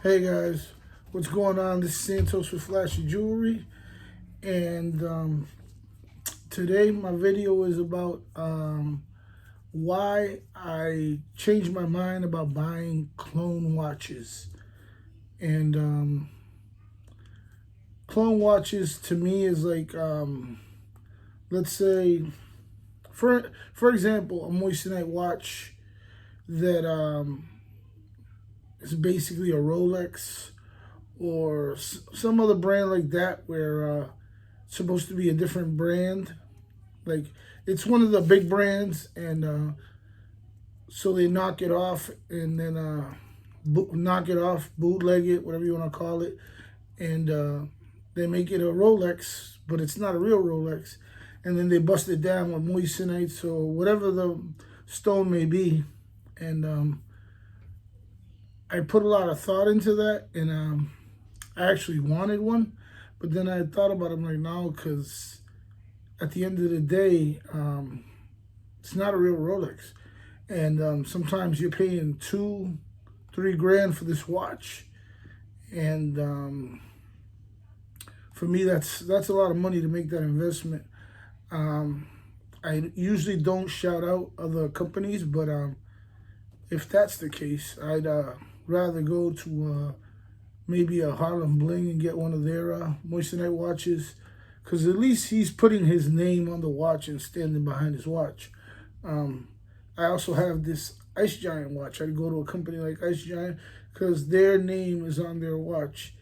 Hey guys, what's going on? This is Santos with Flashy Jewelry, and today my video is about why I changed my mind about buying clone watches. And clone watches to me is like, let's say, for example, a moissanite watch that is basically a Rolex or some other brand like that, where it's supposed to be a different brand. Like, it's one of the big brands, and so they knock it off and then bootleg it, whatever you want to call it, and they make it a Rolex, but it's not a real Rolex, and then they bust it down with moissanites or whatever the stone may be, and I put a lot of thought into that, and I actually wanted one, but then I thought about it. I'm like, no, because at the end of the day, it's not a real Rolex, and sometimes you're paying $2-3 grand for this watch, and for me, that's a lot of money to make that investment. I usually don't shout out other companies, but if that's the case, I'd rather go to maybe a Harlem Bling and get one of their moissanite watches, because at least he's putting his name on the watch and standing behind his watch. I also have this Ice Giant watch. I'd go to a company like Ice Giant because their name is on their watch,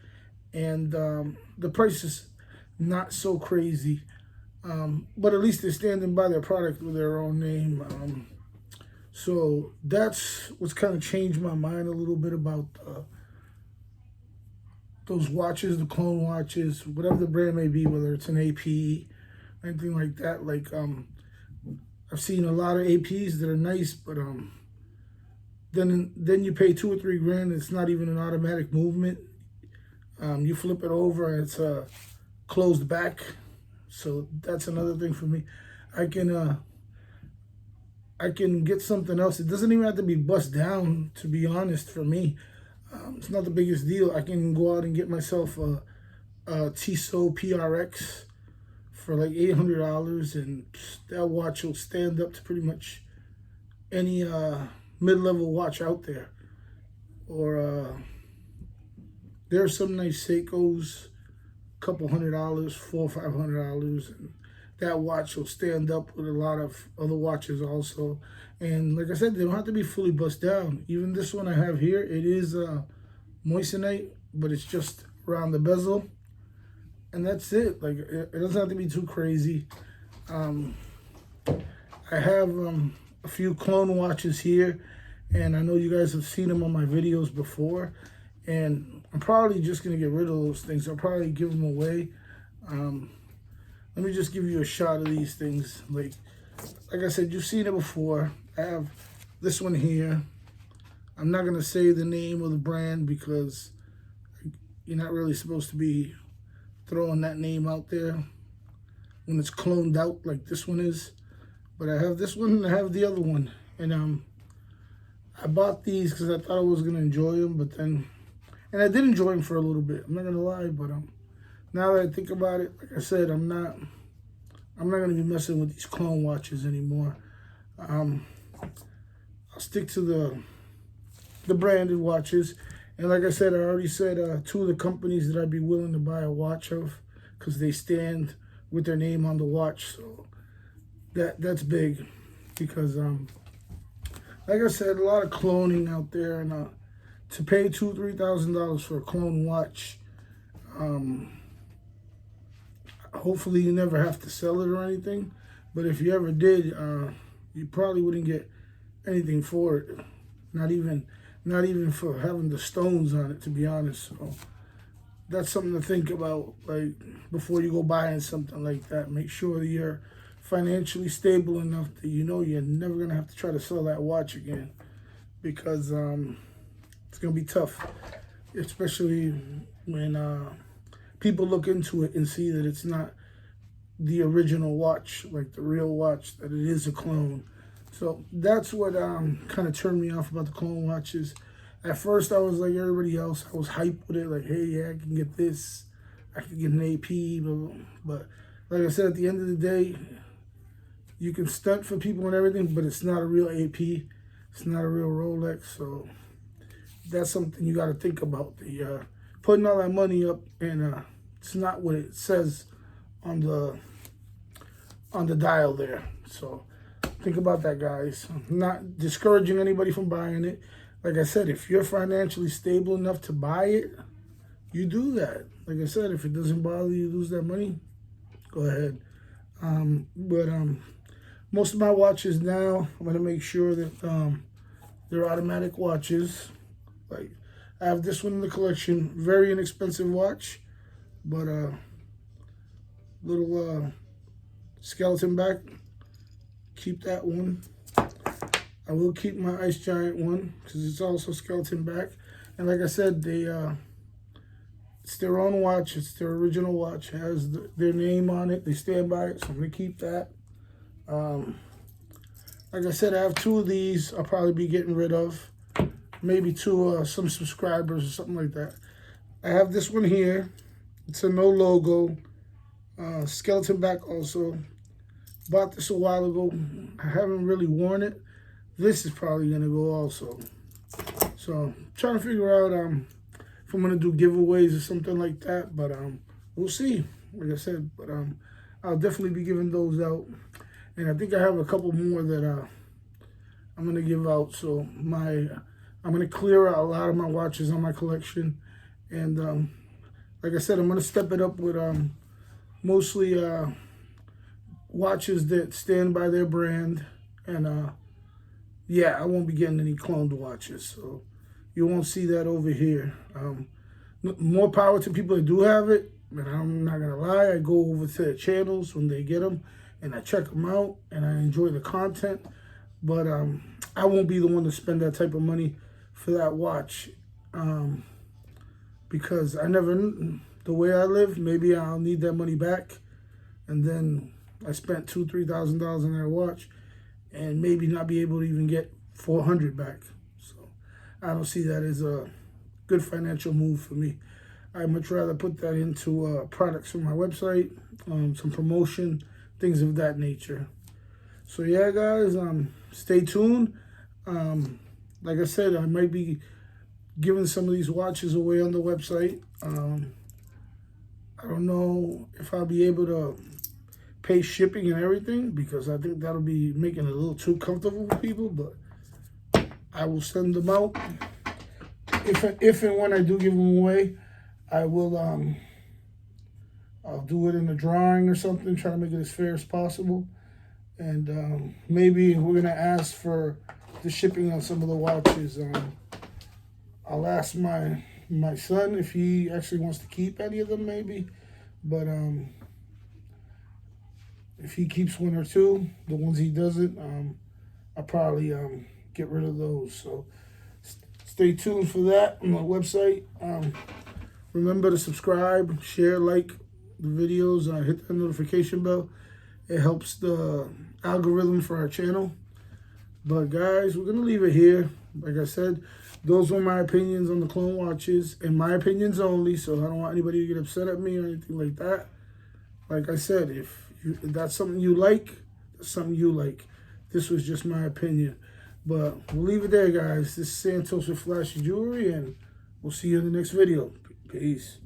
and the price is not so crazy, but at least they're standing by their product with their own name. So that's what's kind of changed my mind a little bit about those watches, the clone watches, whatever the brand may be, whether it's an AP, anything like that. Like, I've seen a lot of APs that are nice, but then you pay $2 or $3 grand. It's not even an automatic movement. You flip it over and it's closed back. So that's another thing for me. I can get something else. It doesn't even have to be bust down, to be honest, for me. It's not the biggest deal. I can go out and get myself a Tissot PRX for like $800, and that watch will stand up to pretty much any mid-level watch out there. Or there are some nice Seikos, a couple $100, $400 or $500, and that watch will stand up with a lot of other watches also. And like I said, they don't have to be fully bust down. Even this one I have here, it is moissanite, but it's just around the bezel, and that's it. Like, it doesn't have to be too crazy. I have a few clone watches here, and I know you guys have seen them on my videos before, and I'm probably just gonna get rid of those things. I'll probably give them away. Let me just give you a shot of these things. Like I said, you've seen it before. I have this one here. I'm not going to say the name of the brand because you're not really supposed to be throwing that name out there when it's cloned out like this one is. But I have this one and I have the other one. And I bought these because I thought I was going to enjoy them. But then, and I did enjoy them for a little bit. I'm not going to lie, but now that I think about it, like I said, I'm not going to be messing with these clone watches anymore. I'll stick to the branded watches. And like I said, I already said 2 of the companies that I'd be willing to buy a watch of, because they stand with their name on the watch. So that's big, because like I said, a lot of cloning out there, and to pay $2,000-3,000 for a clone watch, hopefully you never have to sell it or anything, but if you ever did, you probably wouldn't get anything for it. Not even for having the stones on it, to be honest. So that's something to think about, like, before you go buying something like that. Make sure that you're financially stable enough that you know you're never gonna have to try to sell that watch again, because it's gonna be tough, especially when people look into it and see that it's not the original watch, like the real watch, that it is a clone. So that's what kind of turned me off about the clone watches. At first, I was like everybody else. I was hyped with it, like, hey, yeah, I can get this. I can get an AP, blah, blah. But like I said, at the end of the day, you can stunt for people and everything, but it's not a real AP. It's not a real Rolex. So that's something you got to think about. The putting all that money up, and it's not what it says on the dial there. So think about that, guys. I'm not discouraging anybody from buying it. Like I said, if you're financially stable enough to buy it, you do that. Like I said, if it doesn't bother you lose that money, go ahead. But most of my watches now, I'm gonna make sure that they're automatic watches. Like I have this one in the collection, very inexpensive watch, but little skeleton back. Keep that one. I will keep my Ice Giant one because it's also skeleton back. And like I said, it's their own watch. It's their original watch. It has their name on it. They stand by it, so I'm going to keep that. Like I said, I have 2 of these I'll probably be getting rid of. Maybe to some subscribers or something like that. I have this one here. It's a no logo. Skeleton back also. Bought this a while ago. I haven't really worn it. This is probably gonna go also. So I'm trying to figure out if I'm gonna do giveaways or something like that, but we'll see. Like I said, but I'll definitely be giving those out, and I think I have a couple more that I'm gonna give out. So I'm gonna clear out a lot of my watches on my collection, and like I said, I'm gonna step it up with mostly watches that stand by their brand, and yeah, I won't be getting any cloned watches, so you won't see that over here. More power to people that do have it, and I'm not gonna lie, I go over to their channels when they get them, and I check them out, and I enjoy the content, but I won't be the one to spend that type of money for that watch, because the way I live, maybe I'll need that money back, and then I spent $2,000-3,000 on that watch, and maybe not be able to even get $400 back. So I don't see that as a good financial move for me. I'd much rather put that into products from my website, some promotion, things of that nature. So yeah, guys, stay tuned. Like I said, I might be giving some of these watches away on the website. I don't know if I'll be able to pay shipping and everything, because I think that'll be making it a little too comfortable for people, but I will send them out. If and when I do give them away, I will I'll do it in a drawing or something, try to make it as fair as possible. And maybe we're gonna ask for the shipping on some of the watches. I'll ask my son if he actually wants to keep any of them, maybe, but if he keeps 1 or 2, the ones he doesn't, I'll probably get rid of those. So stay tuned for that on my website. Remember to subscribe, share, like the videos, hit that notification bell. It helps the algorithm for our channel. But guys, we're gonna leave it here. Like I said, those were my opinions on the clone watches, and my opinions only, so I don't want anybody to get upset at me or anything like that. Like I said, if that's something you like, that's something you like. This was just my opinion. But we'll leave it there, guys. This is Santos with Flashy Jewelry, and we'll see you in the next video. Peace.